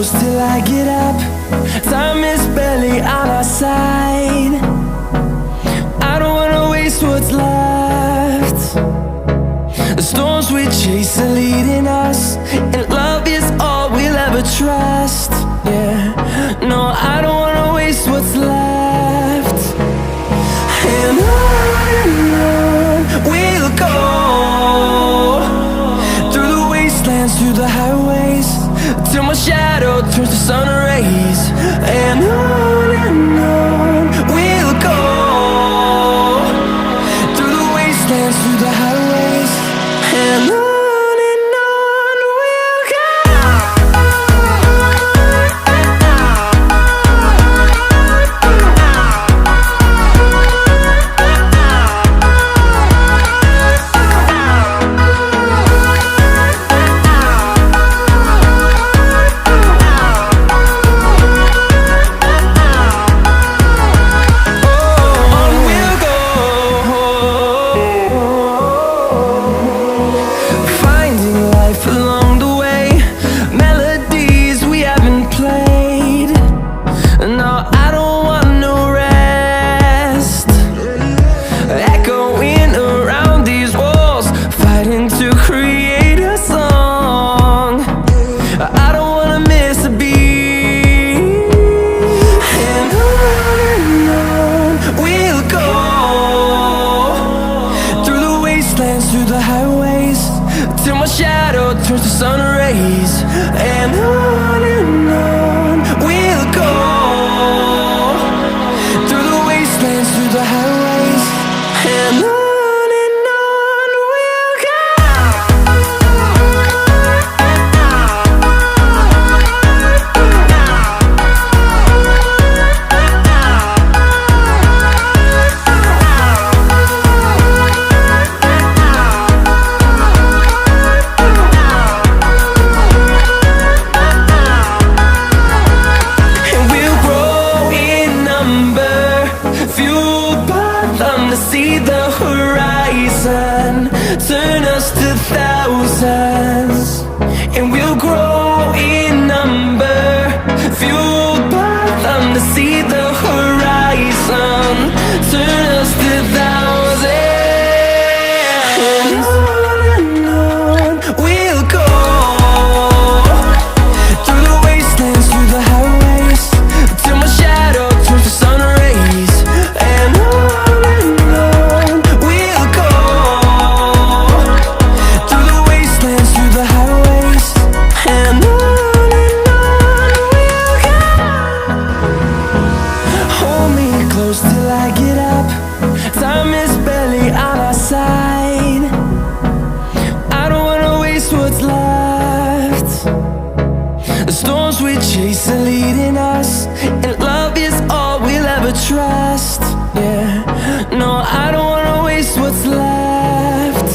close till I get up. Time is barely on our side. I don't wanna waste what's left. The storms we chase are leading us, and love is all we'll ever trust. Yeah, no, I don't wanna waste what's left. And on we'll go, through the wastelands, through the highways, till my shadow turns to sun rays. And on we'll go, through the wastelands, through the highways, and on we'll go. Through the highways, till my shadow turns to sun rays. And on we'll go, through the wastelands, through the highways, and on. See the horizon turn us to thousands, and we'll grow in number, fueled by them. To see the horizon turn us to thousands, and on we'll go, through the wastelands, through the highways, till my shadow turns to sun rays. And till I get up, time is barely on our side. I don't wanna waste what's left. The storms we chase are leading us, and love is all we'll ever trust. Yeah, no, I don't wanna waste what's left.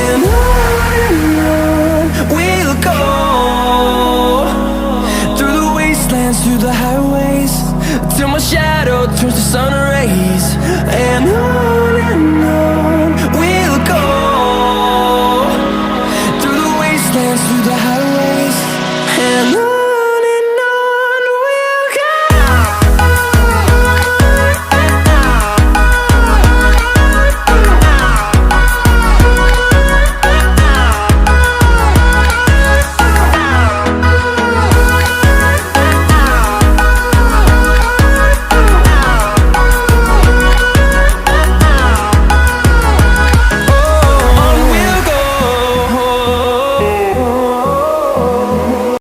And on we'll go, through the wastelands, through the highways, till my shadow turns to sun rays. And on we'll go, through the wastelands, through the highways, and on.